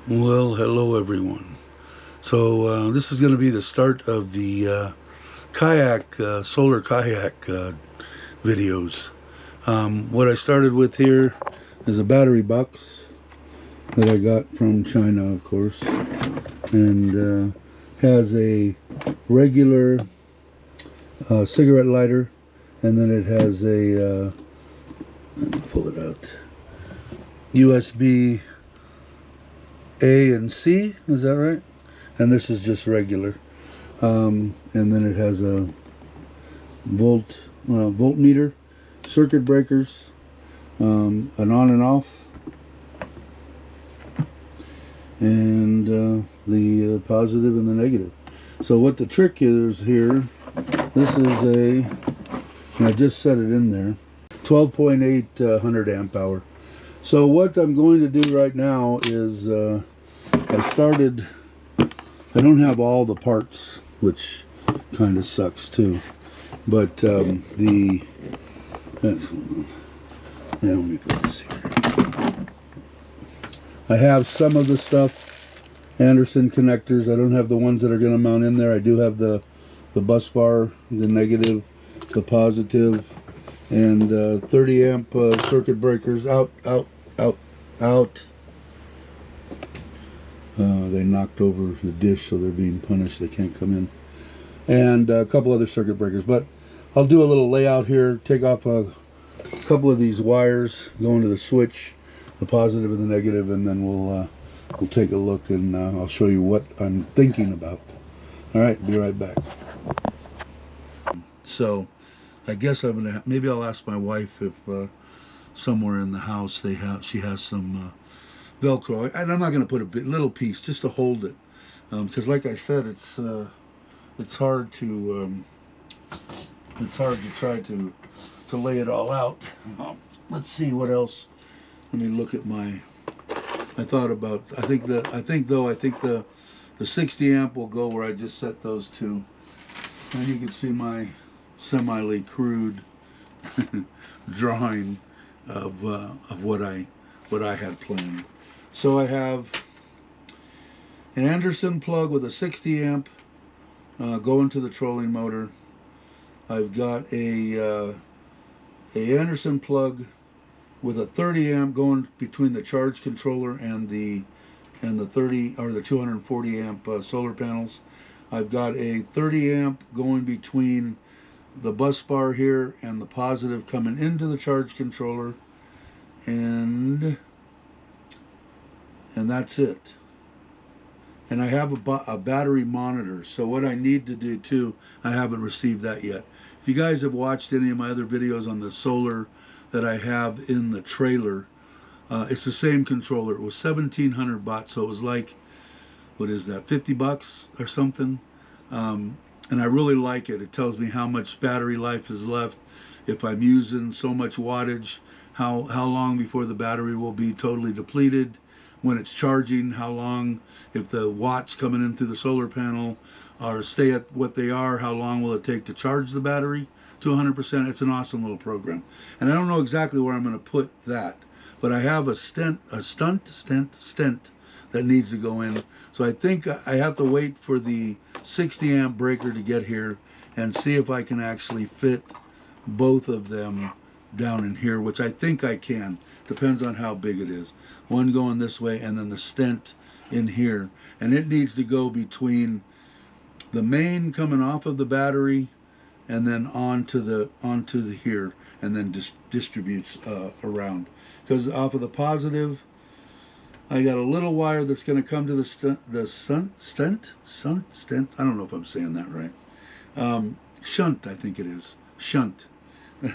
Well, hello everyone. So this is going to be the start of the kayak, solar kayak videos. What I started with here is a battery box that I got from China, of course, and has a regular cigarette lighter, and then it has a, let me pull it out, USB A and C, is that right? And this is just regular. And then it has a voltmeter, circuit breakers, an on and off, and the positive and the negative. So what the trick is here, this is and I just set it in there, 12.8 amp hour. So what I'm going to do right now is I don't have all the parts, which kind of sucks too. But let me put this here. I have some of the stuff, Anderson connectors. I don't have the ones that are going to mount in there. I do have the bus bar, the negative, the positive, and 30 amp circuit breakers. Out. They knocked over the dish, so they're being punished. They can't come in. And a couple other circuit breakers. But I'll do a little layout here, take off a couple of these wires, go into the switch, the positive and the negative, and then we'll take a look, and I'll show you what I'm thinking about. All right, be right back. So I guess I'm gonna maybe I'll ask my wife if somewhere in the house she has some Velcro, and I'm not going to put a little piece just to hold it, because like I said, it's hard to try to lay it all out. Let's see what else. Let me look at my. I think the 60 amp will go where I just set those two, and you can see my semi crude drawing of what I had planned. So I have an Anderson plug with a 60 amp going to the trolling motor. I've got a Anderson plug with a 30 amp going between the charge controller and the 30 or the 240 amp solar panels. I've got a 30 amp going between the bus bar here and the positive coming into the charge controller, and that's it. And I have a battery monitor. So what I need to do too, I haven't received that yet. If you guys have watched any of my other videos on the solar that I have in the trailer, it's the same controller. It was 1,700 baht, so it was like, what is that, 50 bucks or something? And I really like it. It tells me how much battery life is left, if I'm using so much wattage, how long before the battery will be totally depleted, when it's charging, how long, if the watts coming in through the solar panel are stay at what they are, how long will it take to charge the battery to 100%. It's an awesome little program. And I don't know exactly where I'm going to put that, but I have a stent that needs to go in. So I think I have to wait for the 60 amp breaker to get here and see if I can actually fit both of them down in here, which I think I can. Depends on how big it is. One going this way and then the stent in here. And it needs to go between the main coming off of the battery and then onto the here, and then distributes around. Because off of the positive, I got a little wire that's going to come to the stent. I don't know if I'm saying that right. Shunt, I think it is. Shunt.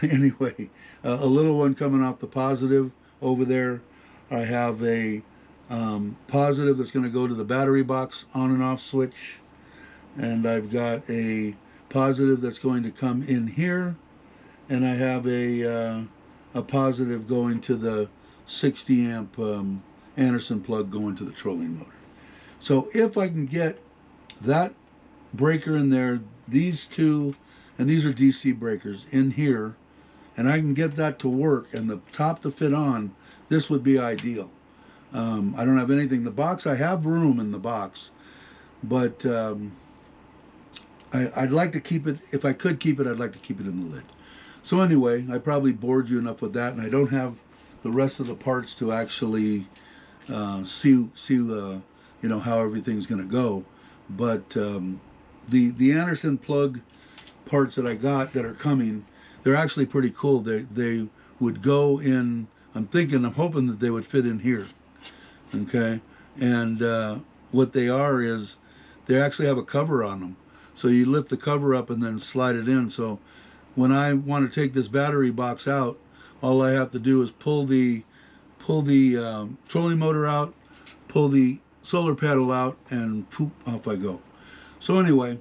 Anyway, a little one coming off the positive over there. I have a positive that's going to go to the battery box on and off switch, and I've got a positive that's going to come in here, and I have a positive going to the 60 amp Anderson plug going to the trolling motor. So if I can get that breaker in there, these two, and these are DC breakers in here, and I can get that to work and the top to fit on, this would be ideal. I don't have anything. The box, I have room in the box, but I'd like to keep it, if I could keep it, I'd like to keep it in the lid. So anyway, I probably bored you enough with that, and I don't have the rest of the parts to actually see you know, how everything's going to go. But the Anderson plug parts that I got that are coming, they're actually pretty cool. They would go in, I'm hoping that they would fit in here. Okay, and what they are is they actually have a cover on them. So you lift the cover up and then slide it in. So when I want to take this battery box out, all I have to do is pull the trolling motor out, pull the solar panel out, and poof, off I go. So anyway,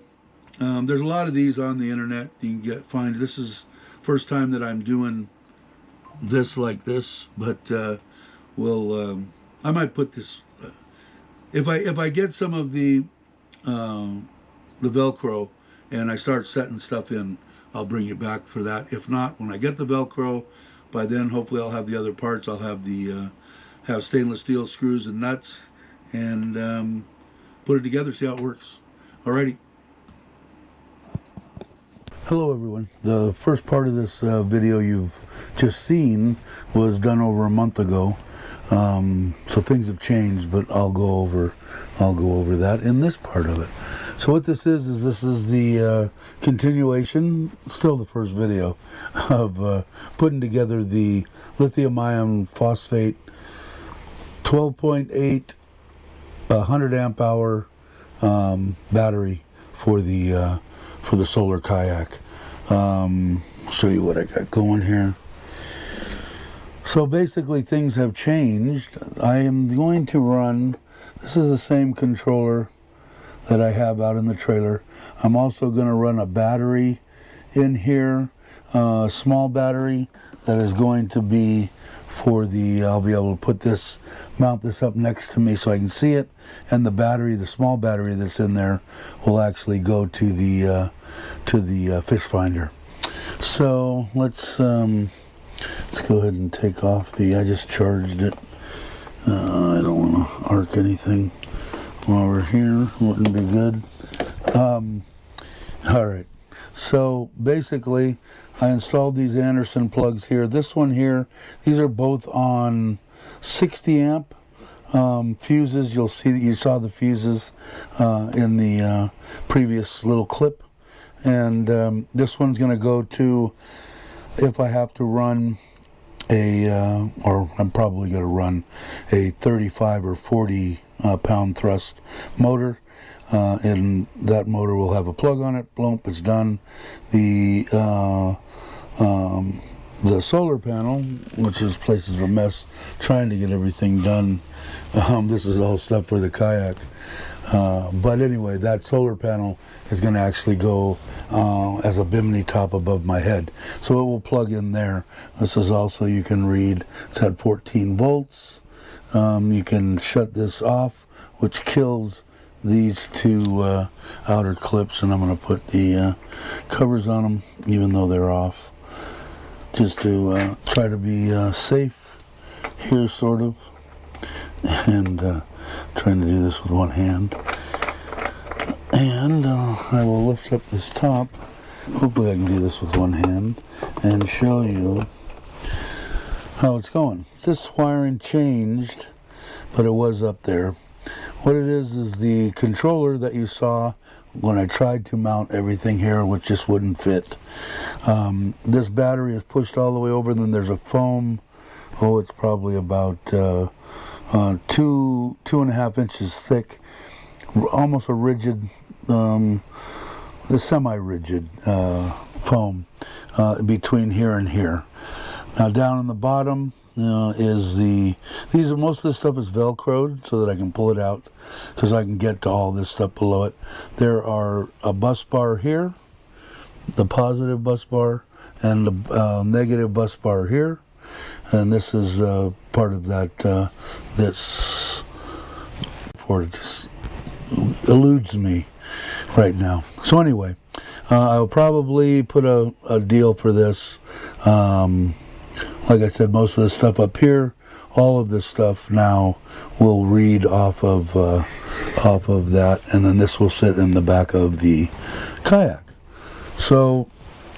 there's a lot of these on the internet. You can find. This is first time that I'm doing this like this, but I might put this if I get some of the Velcro and I start setting stuff in, I'll bring you back for that. If not, when I get the Velcro, by then hopefully I'll have the other parts. I'll have the have stainless steel screws and nuts, and put it together, see how it works. Alrighty. Hello everyone. The first part of this video you've just seen was done over a month ago. So things have changed, but I'll go over that in this part of it. So what this is the continuation, still the first video, of putting together the lithium ion phosphate 12.8 100 amp hour battery for the solar kayak. Show you what I got going here. So basically things have changed. I am going to run, this is the same controller that I have out in the trailer. I'm also going to run a battery in here, a small battery that is going to be for the, I'll be able to put this, mount this up next to me so I can see it, and the battery, the small battery that's in there, will actually go to the fish finder. So let's go ahead and take off the, I just charged it. I don't want to arc anything while we're here, wouldn't be good. Alright, so basically I installed these Anderson plugs here. This one here, these are both on 60 amp fuses. You'll see that you saw the fuses in the previous little clip. And this one's going to go to, if I have to run or I'm probably going to run a 35 or 40 pound thrust motor, and that motor will have a plug on it. Boom, it's done. The solar panel, which is places a mess trying to get everything done. This is all stuff for the kayak. But anyway, that solar panel is going to actually go as a bimini top above my head. So it will plug in there. This is also, you can read, it's at 14 volts. You can shut this off, which kills these two outer clips, and I'm going to put the covers on them, even though they're off, just to try to be safe here, sort of. And trying to do this with one hand. And I will lift up this top. Hopefully I can do this with one hand and show you how it's going. This wiring changed, but it was up there. What it is the controller that you saw when I tried to mount everything here, which just wouldn't fit. This battery is pushed all the way over, and then there's a foam. Oh, it's probably about 2.5 inches thick, almost a rigid, the semi-rigid foam between here and here. Now down on the bottom is most of this stuff is Velcroed so that I can pull it out, because I can get to all this stuff below it. There are a bus bar here, the positive bus bar, and the negative bus bar here. And this is part of that, this, for it just eludes me right now. So anyway, I'll probably put a deal for this. Like I said, most of the stuff up here, all of this stuff now will read off of that, and then this will sit in the back of the kayak. So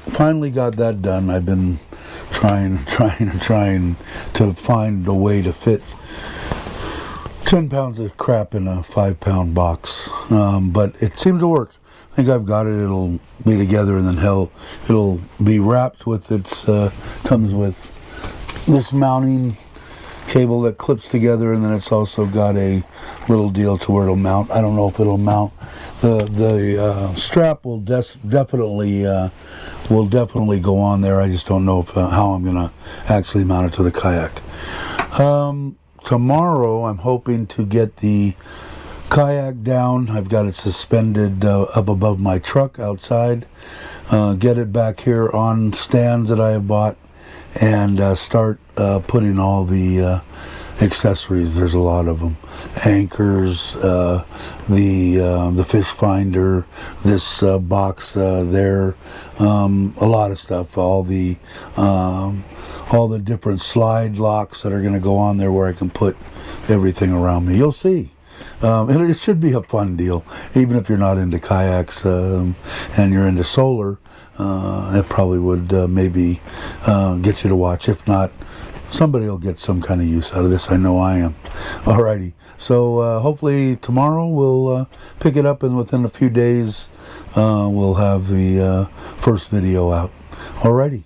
finally got that done. I've been trying to find a way to fit 10 pounds of crap in a 5-pound box, but it seemed to work. I think I've got it. It'll be together, and then it'll be wrapped with its comes with this mounting cable that clips together, and then it's also got a little deal to where it'll mount. I don't know if it'll mount. The strap will definitely go on there. I just don't know how I'm gonna actually mount it to the kayak. Tomorrow I'm hoping to get the kayak down. I've got it suspended up above my truck outside. Get it back here on stands that I have bought, and start putting all the accessories. There's a lot of them: anchors, the fish finder, this box there, a lot of stuff. All the different slide locks that are going to go on there, where I can put everything around me. You'll see. It should be a fun deal, even if you're not into kayaks and you're into solar. It probably would maybe get you to watch. If not, somebody will get some kind of use out of this. I know I am. Alrighty. So hopefully tomorrow we'll pick it up, and within a few days we'll have the first video out. Alrighty.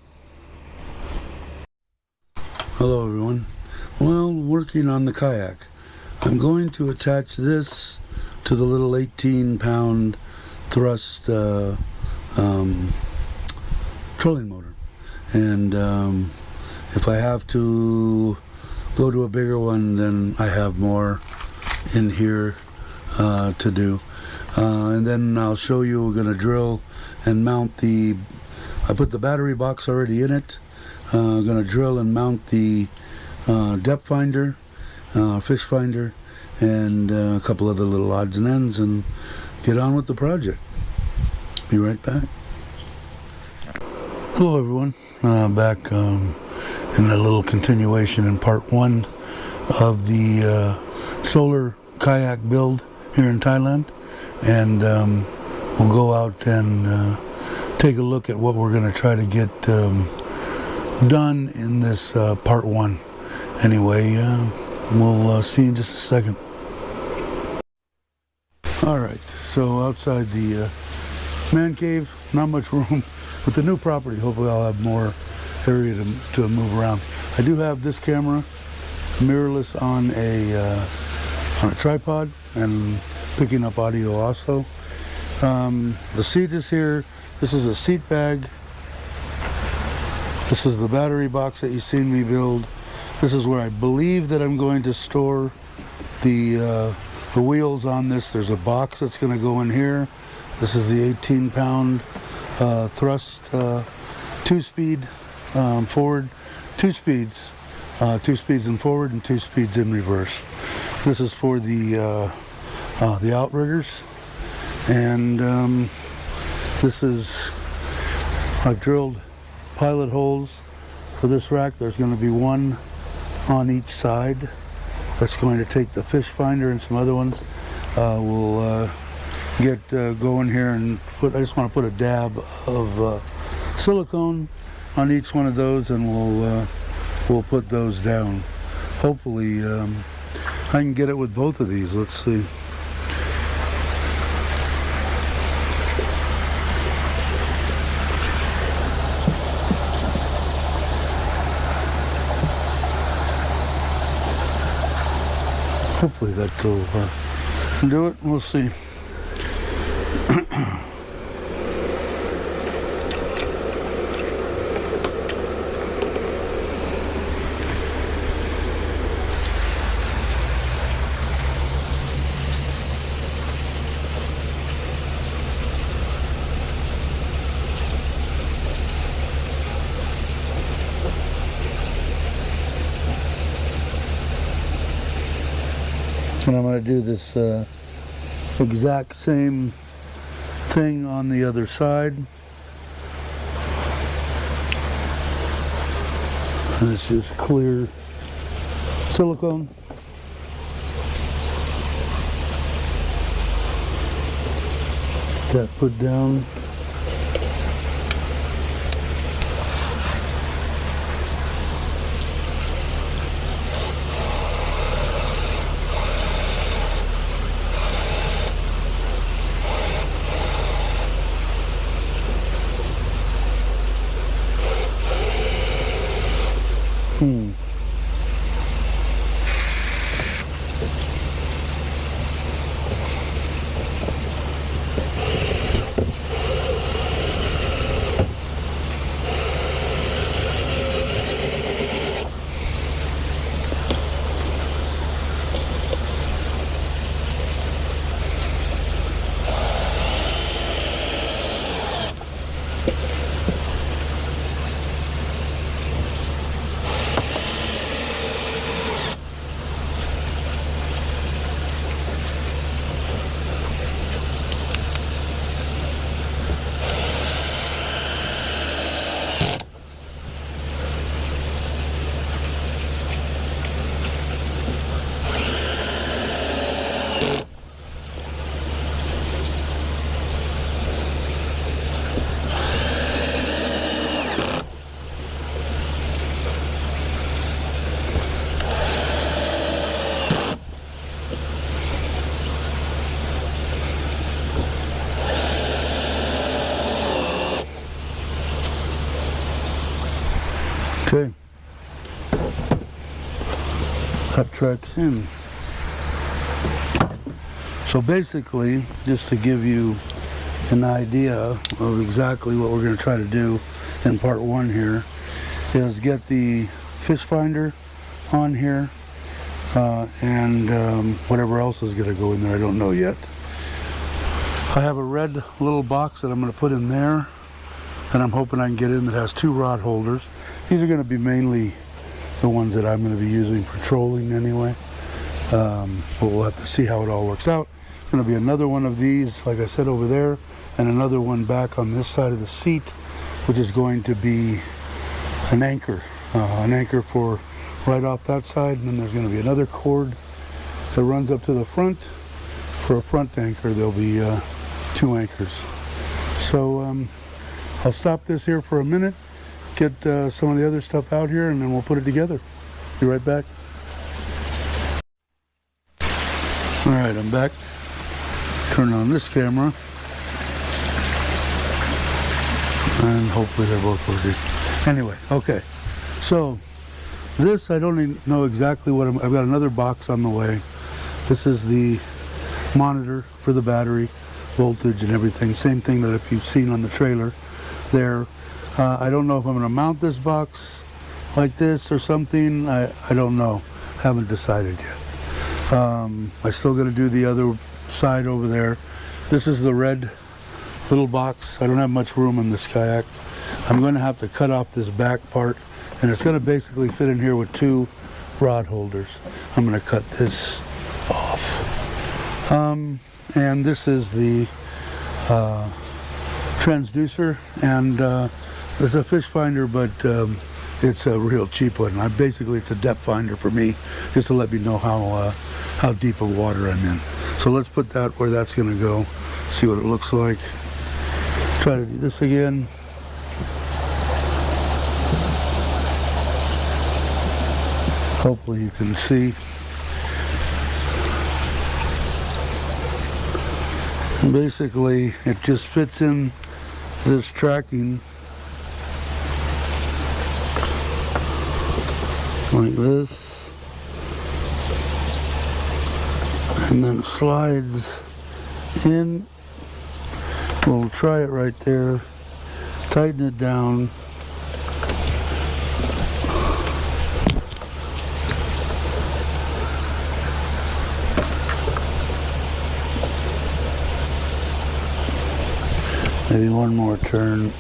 Hello everyone. Well, working on the kayak. I'm going to attach this to the little 18-pound thrust trolling motor, and if I have to go to a bigger one, then I have more in here to do, and then I'll show you. We're going to drill and mount I put the battery box already in it. I'm going to drill and mount the depth finder, fish finder, and a couple other little odds and ends, and get on with the project. Be right back. Hello everyone, back in a little continuation in part 1 of the solar kayak build here in Thailand, and we'll go out and take a look at what we're going to try to get done in this part 1. Anyway, we'll see you in just a second. Alright, so outside the man cave, not much room. With the new property, hopefully I'll have more area to move around. I do have this camera mirrorless on a tripod and picking up audio also. The seat is here. This is a seat bag. This is the battery box that you've seen me build. This is where I believe that I'm going to store the wheels on this. There's a box that's going to go in here. This is the 18-pound thrust 2-speed forward, 2 speeds, 2 speeds in forward and 2 speeds in reverse. This is for the outriggers, and this is, I've drilled pilot holes for this rack. There's going to be one on each side. That's going to take the fish finder and some other ones. We'll get going here and I just want to put a dab of silicone on each one of those, and we'll put those down. Hopefully I can get it with both of these. Let's see. Hopefully that'll do it. We'll see. And I'm going to do this exact same thing on the other side. And it's just clear silicone. That put down. Okay, that tracks in. So basically, just to give you an idea of exactly what we're going to try to do in part one here, is get the fish finder on here and whatever else is going to go in there, I don't know yet. I have a red little box that I'm going to put in there, and I'm hoping I can get in that has 2 rod holders. These are going to be mainly the ones that I'm going to be using for trolling anyway. But we'll have to see how it all works out. There's going to be another one of these, like I said, over there, and another one back on this side of the seat, which is going to be an anchor for right off that side. And then there's going to be another cord that runs up to the front. For a front anchor, there'll be 2 anchors. So I'll stop this here for a minute, get some of the other stuff out here, and then we'll put it together. Be right back. Alright, I'm back. Turn on this camera. And hopefully they're both working. Anyway, okay. So, this, I don't even know exactly what I've got another box on the way. This is the monitor for the battery, voltage and everything. Same thing that if you've seen on the trailer there. I don't know if I'm going to mount this box like this or something. I don't know. Haven't decided yet. I still got to do the other side over there. This is the red little box. I don't have much room in this kayak. I'm going to have to cut off this back part, and it's going to basically fit in here with 2 rod holders. I'm going to cut this off. And this is the transducer, and it's a fish finder, but it's a real cheap one. Basically, it's a depth finder for me, just to let me know how deep of water I'm in. So let's put that where that's going to go, see what it looks like. Try to do this again. Hopefully you can see. And basically, it just fits in this tracking like this, and then slides in. We'll try it right there, tighten it down, maybe one more turn.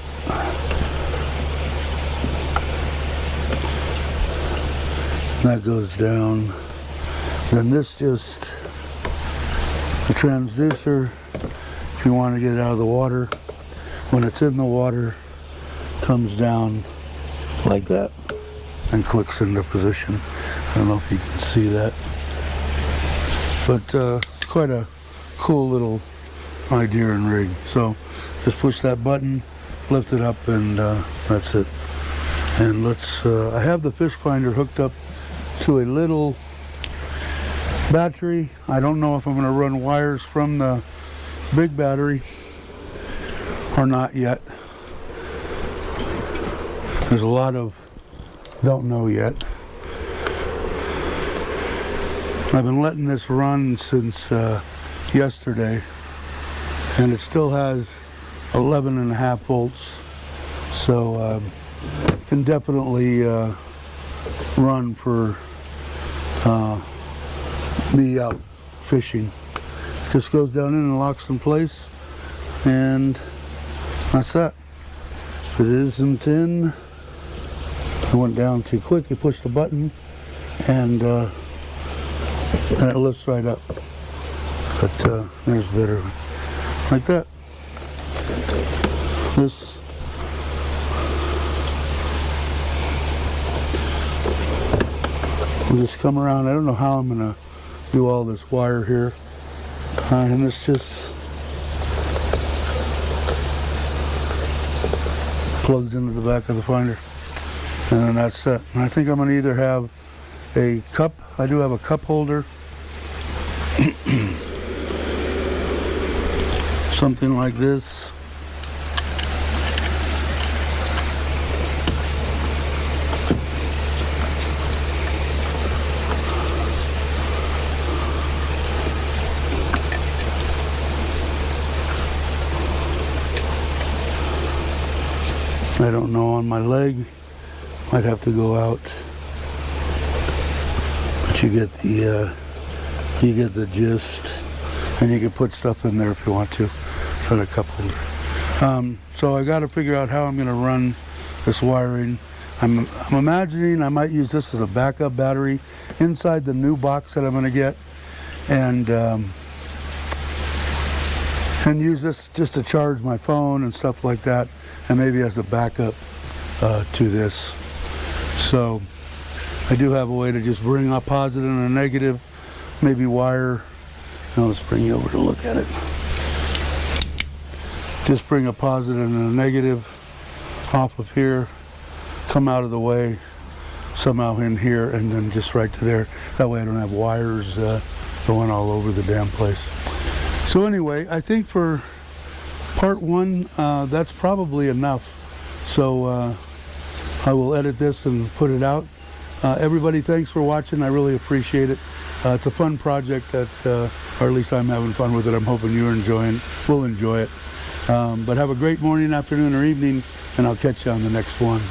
That goes down. Then this just, the transducer, if you want to get it out of the water, when it's in the water, comes down like that and clicks into position. I don't know if you can see that, but quite a cool little idea and rig. So just push that button, lift it up, and that's it. And let's, I have the fish finder hooked up to a little battery. I don't know if I'm going to run wires from the big battery or not yet. There's a lot of don't know yet. I've been letting this run since yesterday, and it still has 11.5 volts, so can definitely run for me out fishing. Just goes down in and locks in place, and that's that. If it isn't in, I went down too quick. You push the button, and it lifts right up. But there's better, like that. This will just come around. I don't know how I'm gonna do all this wire here, and this just plugs into the back of the finder, and then that's set. And I think I'm gonna either have a cup. I do have a cup holder, something like this. I don't know, on my leg, might have to go out, but you get the gist, and you can put stuff in there if you want to. It's not a cup holder. So I got to figure out how I'm going to run this wiring. I'm imagining I might use this as a backup battery inside the new box that I'm going to get, and use this just to charge my phone and stuff like that, and maybe as a backup to this. So I do have a way to just bring a positive and a negative, maybe wire. Now let's bring you over to look at it. Just bring a positive and a negative off of here, come out of the way, somehow in here, and then just right to there. That way I don't have wires going all over the damn place. So anyway, I think for part one, that's probably enough. So I will edit this and put it out. Everybody, thanks for watching. I really appreciate it. It's a fun project that, or at least I'm having fun with it. I'm hoping you're enjoying. We'll enjoy it. But have a great morning, afternoon, or evening, and I'll catch you on the next one.